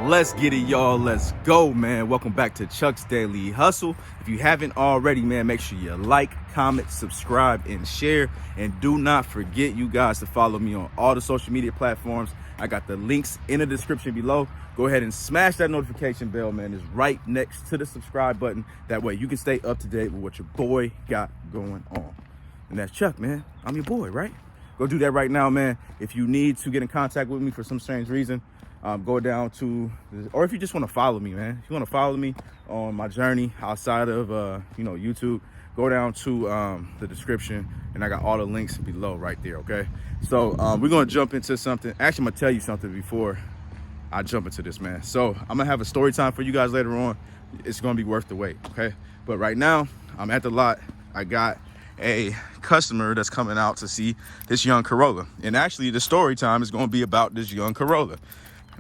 Let's get it, y'all. Let's go, man. Welcome back to Chuck's Daily Hustle. If you haven't already, man, make sure you like, comment, subscribe, and share. And do not forget, you guys, to follow me on all the social media platforms. I got the links in the description below. Go ahead and smash that notification bell, man. It's right next to the subscribe button. That way you can stay up to date with what your boy got going on. And that's Chuck, man. I'm your boy, right? Go do that right now, man. If you need to get in contact with me for some strange reason, go down to, or if you just want to follow me, man. If you want to follow me on my journey outside of, YouTube, go down to the description, and I got all the links below right there, okay? So we're going to jump into something. Actually, I'm going to tell you something before I jump into this, man. So I'm going to have a story time for you guys later on. It's going to be worth the wait, okay? But right now, I'm at the lot. I got a customer that's coming out to see this young Corolla. And actually, the story time is going to be about this young Corolla.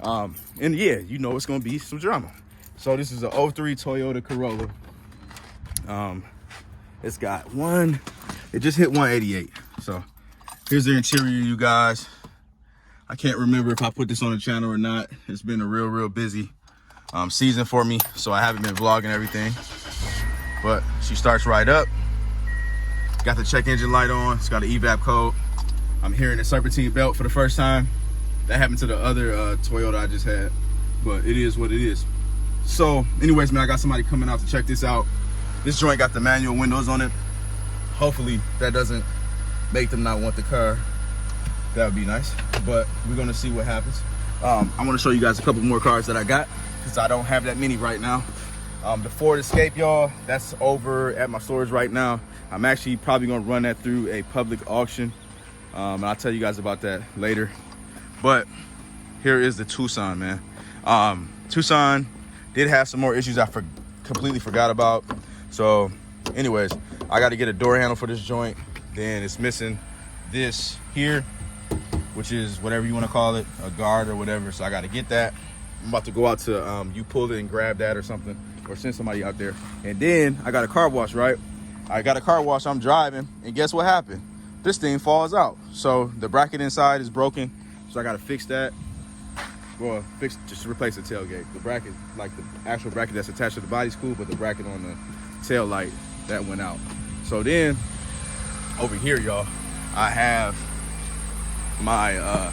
And yeah, you know it's going to be some drama. So this is an 03 Toyota Corolla. It's got it just hit 188. So here's the interior, you guys. I can't remember if I put this on the channel or not. It's been a real busy season for me, so I haven't been vlogging everything. But she starts right up. Got the check engine light on. It's got an evap code. I'm hearing the serpentine belt for the first time. That happened to the other Toyota I just had, but it is what it is. So anyways, man, I got somebody coming out to check this out. This joint got the manual windows on it. Hopefully that doesn't make them not want the car. That would be nice, but we're gonna see what happens. I want to show you guys a couple more cars that I got, because I don't have that many right now. The Ford Escape, y'all, that's over at my storage right now. I'm actually probably gonna run that through a public auction, and I'll tell you guys about that later. But here is the Tucson, man. Tucson did have some more issues I completely forgot about. So anyways, I got to get a door handle for this joint. Then it's missing this here, which is whatever you want to call it, a guard or whatever. So I got to get that. I'm about to go out to you pull it and grab that or something, or send somebody out there. And then I got a car wash, right? I got a car wash, I'm driving, and guess what happened? This thing falls out. So the bracket inside is broken. So I gotta fix that. Well, just replace the tailgate. The bracket, like the actual bracket that's attached to the body's cool, but the bracket on the tail light, that went out. So then over here, y'all, I have my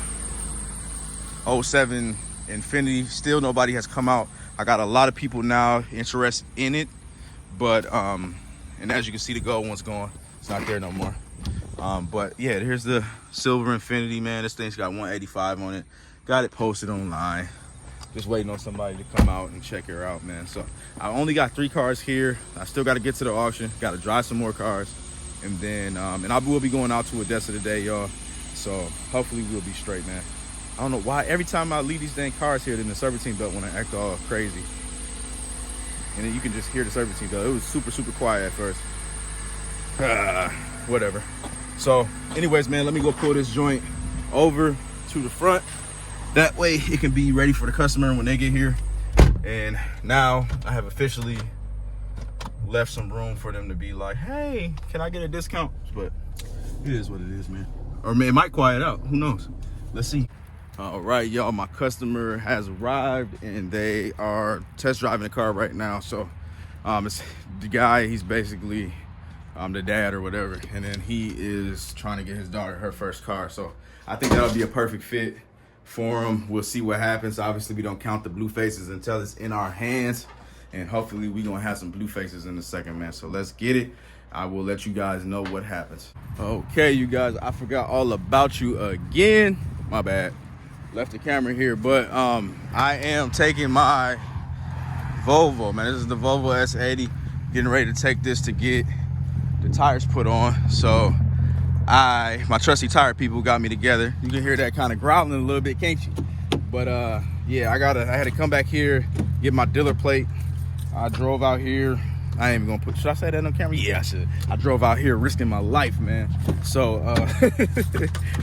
07 Infiniti. Still nobody has come out. I got a lot of people now interested in it, but and as you can see, the gold one's gone. It's not there no more. But yeah, here's the silver Infiniti, man. This thing's got 185 on it. Got it posted online. Just waiting on somebody to come out and check her out, man. So I only got 3 cars here. I still got to get to the auction. Got to drive some more cars, and then and I will be going out to Odessa today, y'all. So hopefully we'll be straight, man. I don't know why every time I leave these dang cars here, then the serpentine belt want to act all crazy. And then you can just hear the serpentine belt. It was super quiet at first. Whatever. So anyways, man, let me go pull this joint over to the front. That way it can be ready for the customer when they get here. And now I have officially left some room for them to be like, hey, can I get a discount? But it is what it is, man. Or it might quiet out, who knows? Let's see. All right, y'all, my customer has arrived and they are test driving the car right now. So it's the guy, he's basically the dad or whatever, and then he is trying to get his daughter her first car. So I think that'll be a perfect fit for him. We'll see what happens. Obviously, we don't count the blue faces until it's in our hands, and hopefully we gonna have some blue faces in a second, man. So let's get it. I will let you guys know what happens. Okay, you guys, I forgot all about you again. My bad. Left the camera here, but I am taking my Volvo, man. This is the Volvo S80. Getting ready to take this to get the tires put on. So my trusty tire people got me together. You can hear that kind of growling a little bit, can't you? But yeah, I had to come back here, get my dealer plate. I drove out here. I ain't even gonna should I say that on camera? Yeah, I should. I drove out here risking my life, man. So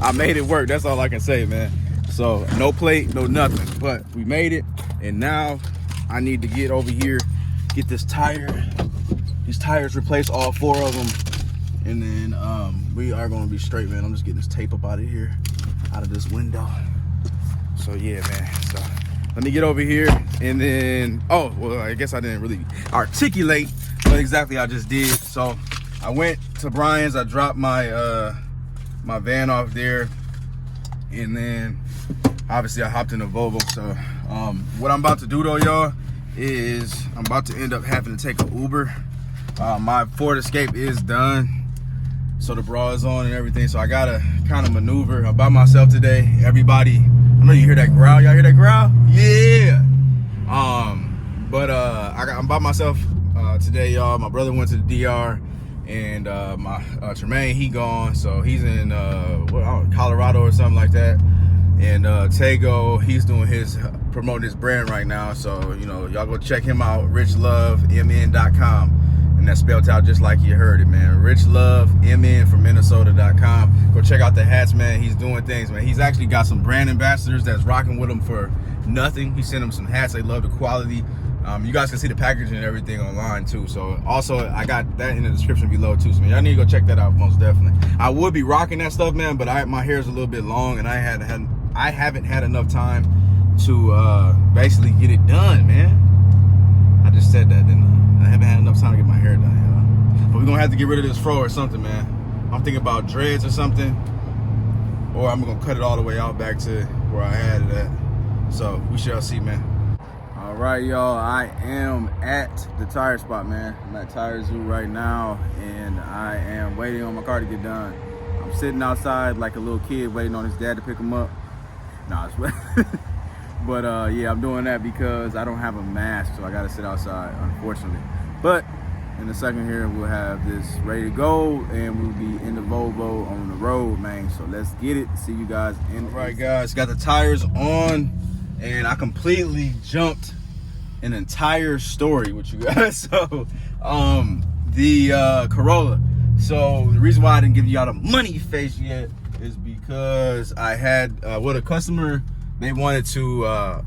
I made it work. That's all I can say, man. So no plate, no nothing, but we made it. And now I need to get over here, get these tires replaced, all 4 of them. And then we are gonna be straight, man. I'm just getting this tape up out of here, out of this window. So yeah, man, so let me get over here and then, oh, well, I guess I didn't really articulate what exactly I just did. So I went to Brian's, I dropped my my van off there, and then obviously I hopped in a Volvo. So what I'm about to do though, y'all, is I'm about to end up having to take an Uber. My Ford Escape is done, so the bra is on and everything, so I gotta kind of maneuver. I'm by myself today. Everybody, I know you hear that growl. Y'all hear that growl? Yeah. I'm by myself today, y'all. My brother went to the DR, and my Tremaine, he gone, so he's in Colorado or something like that. And Tego, he's doing his promoting his brand right now, so you know, y'all go check him out, richlovemn.com. And that's spelled out just like you heard it, man. richlovemn from Minnesota.com. Go check out the hats, man. He's doing things, man. He's actually got some brand ambassadors that's rocking with him for nothing. He sent them some hats. They love the quality. You guys can see the packaging and everything online too. So also I got that in the description below too. So y'all need to go check that out most definitely. I would be rocking that stuff, man, but my hair is a little bit long, and I haven't had enough time to basically get it done, man. I just said that, didn't I? I haven't had enough time to get my hair done, y'all. But we're gonna have to get rid of this fro or something, man. I'm thinking about dreads or something, or I'm gonna cut it all the way out back to where I had it at. So we shall see, man. All right, y'all, I am at the tire spot, man. I'm at Tire Zoo right now, and I am waiting on my car to get done. I'm sitting outside like a little kid waiting on his dad to pick him up. Nah, it's but yeah, I'm doing that because I don't have a mask, so I gotta sit outside, unfortunately. But in a second here, we'll have this ready to go, and we'll be in the Volvo on the road, man. So let's get it. See you guys in. All right, guys, got the tires on, and I completely jumped an entire story with you guys. So the Corolla. So the reason why I didn't give y'all the money face yet is because I had with a customer, they wanted to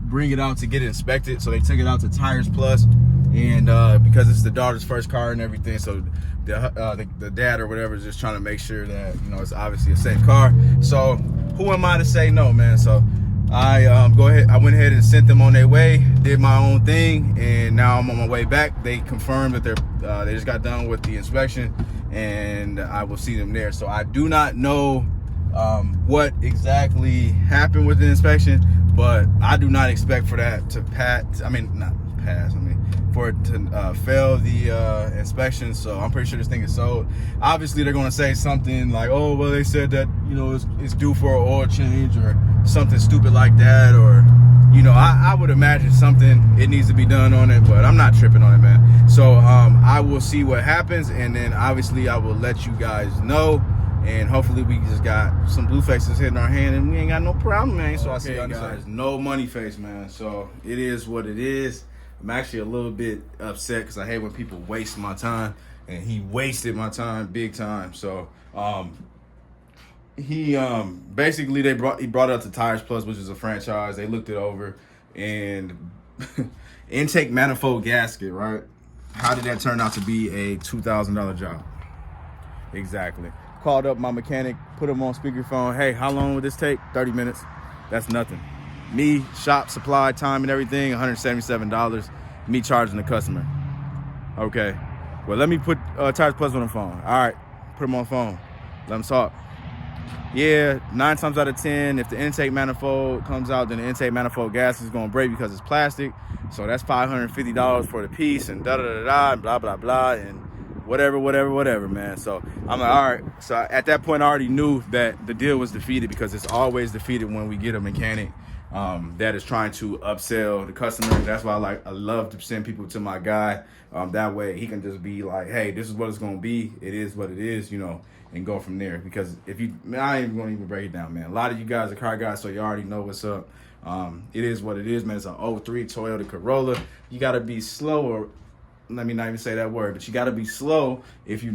bring it out to get it inspected, so they took it out to Tires Plus, and because it's the daughter's first car and everything, so the dad or whatever is just trying to make sure that, you know, it's obviously a safe car. So who am I to say no, man? So I went ahead and sent them on their way, did my own thing, and now I'm on my way back. They confirmed that they just got done with the inspection, and I will see them there. So I do not know what exactly happened with the inspection, but I do not expect for that to for it to fail the inspection. So I'm pretty sure this thing is sold. Obviously they're going to say something like, oh, well, they said that, you know, it's due for an oil change or something stupid like that, or, you know, I would imagine something, it needs to be done on it, but I'm not tripping on it, man. So I will see what happens, and then obviously I will let you guys know. And hopefully we just got some blue faces hitting our hand, and we ain't got no problem, man. So I see y'all guys, no money face, man. So it is what it is. I'm actually a little bit upset because I hate when people waste my time, and he wasted my time big time. So he basically he brought it up to Tires Plus, which is a franchise. They looked it over, and intake manifold gasket, right? How did that turn out to be a $2,000 job? Exactly. Called up my mechanic, put him on speakerphone. Hey, how long would this take? 30 minutes. That's nothing. Me, shop, supply, time, and everything, $177. Me charging the customer. Okay. Well, let me put Tires Plus on the phone. All right. Put him on the phone. Let him talk. Yeah, 9 times out of 10, if the intake manifold comes out, then the intake manifold gas is going to break because it's plastic. So that's $550 for the piece, and da-da-da-da, and blah, blah, blah, and whatever, man. So I'm like, all right. So at that point, I already knew that the deal was defeated, because it's always defeated when we get a mechanic that is trying to upsell the customer. That's why I love to send people to my guy. That way he can just be like, hey, this is what it's going to be. It is what it is, you know, and go from there. Because if you, I ain't even going to even break it down, man. A lot of you guys are car guys, so you already know what's up. It is what it is, man. It's an 03 Toyota Corolla. You got to be slow, or let me not even say that word, but you got to be slow if you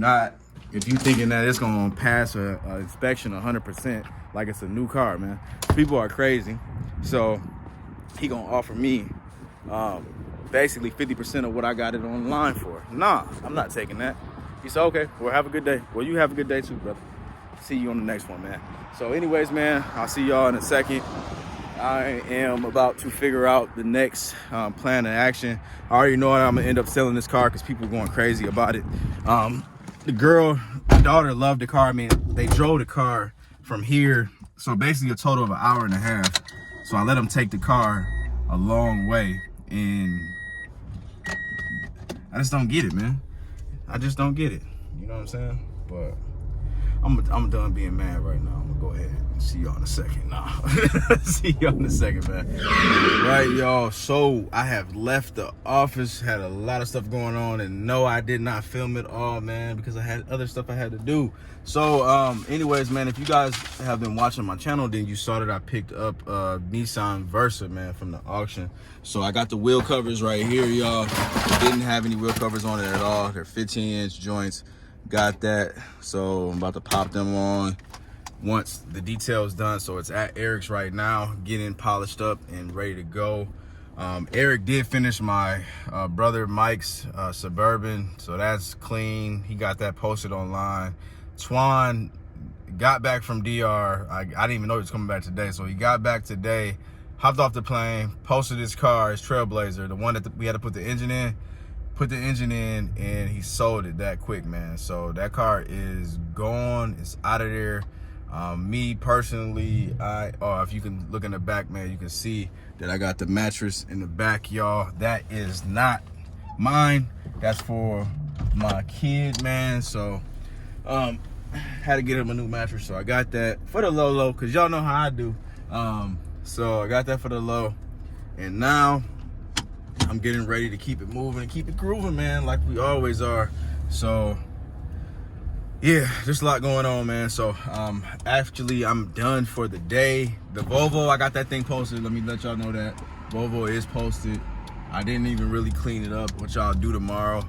thinking that it's going to pass a inspection 100% like it's a new car, man. People are crazy. So he going to offer me basically 50% of what I got it online for. Nah, I'm not taking that. He said, okay, well, have a good day. Well, you have a good day too, brother. See you on the next one, man. So anyways, man, I'll see y'all in a second. I am about to figure out the next plan of action. I already know I'm gonna end up selling this car because people are going crazy about it. My daughter loved the car. I mean, they drove the car from here, so basically a total of an hour and a half. So I let them take the car a long way, and I just don't get it, man. I just don't get it. You know what I'm saying? But I'm done being mad right now. I'm gonna go ahead and see y'all in a second. Nah, see y'all in a second, man. Right, y'all. So I have left the office, had a lot of stuff going on, and no, I did not film it all, man, because I had other stuff I had to do. So, anyways, man, if you guys have been watching my channel, then you saw that I picked up a Nissan Versa, man, from the auction. So I got the wheel covers right here, y'all. Didn't have any wheel covers on it at all. They're 15-inch joints. Got that, so I'm about to pop them on once the detail's done. So it's at Eric's right now, getting polished up and ready to go. Eric did finish my brother Mike's Suburban, so that's clean. He got that posted online. Twan got back from DR. I didn't even know he was coming back today, so he got back today, hopped off the plane, posted his car, his Trailblazer, the one that we had to put the engine in. Put the engine in, and he sold it that quick, man. So that car is gone. It's out of there. Me personally, if you can look in the back, man, you can see that I got the mattress in the back, y'all. That is not mine. That's for my kid, man. So had to get him a new mattress, so I got that for the low, because y'all know how I do. So I got that for the low, and now I'm getting ready to keep it moving and keep it grooving, man, like we always are. So yeah, there's a lot going on, man. So actually I'm done for the day. The Volvo, I got that thing posted. Let me let y'all know that Volvo is posted. I didn't even really clean it up, which I'll do tomorrow.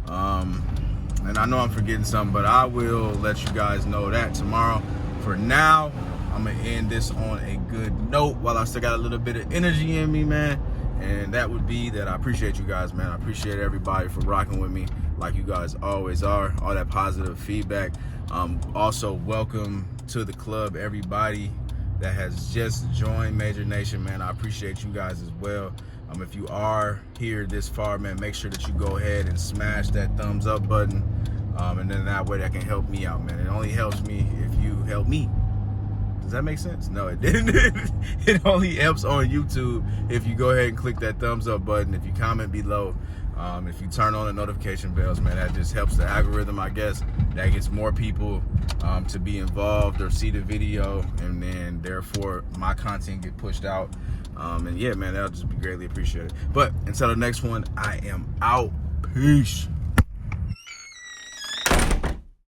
And I know I'm forgetting something, but I will let you guys know that tomorrow. For now, I'm gonna end this on a good note while I still got a little bit of energy in me, man. And that would be that I appreciate you guys, man. I appreciate everybody for rocking with me like you guys always are. All that positive feedback. Also, welcome to the club, everybody that has just joined Major Nation, man. I appreciate you guys as well. If you are here this far, man, make sure that you go ahead and smash that thumbs up button. And then that way that can help me out, man. It only helps me if you help me. Does that make sense? No, it didn't. It only helps on YouTube if you go ahead and click that thumbs up button. If you comment below, if you turn on the notification bells, man, that just helps the algorithm, I guess. That gets more people to be involved or see the video, and then therefore my content get pushed out. And yeah, man, that'll just be greatly appreciated. But until the next one, I am out. Peace.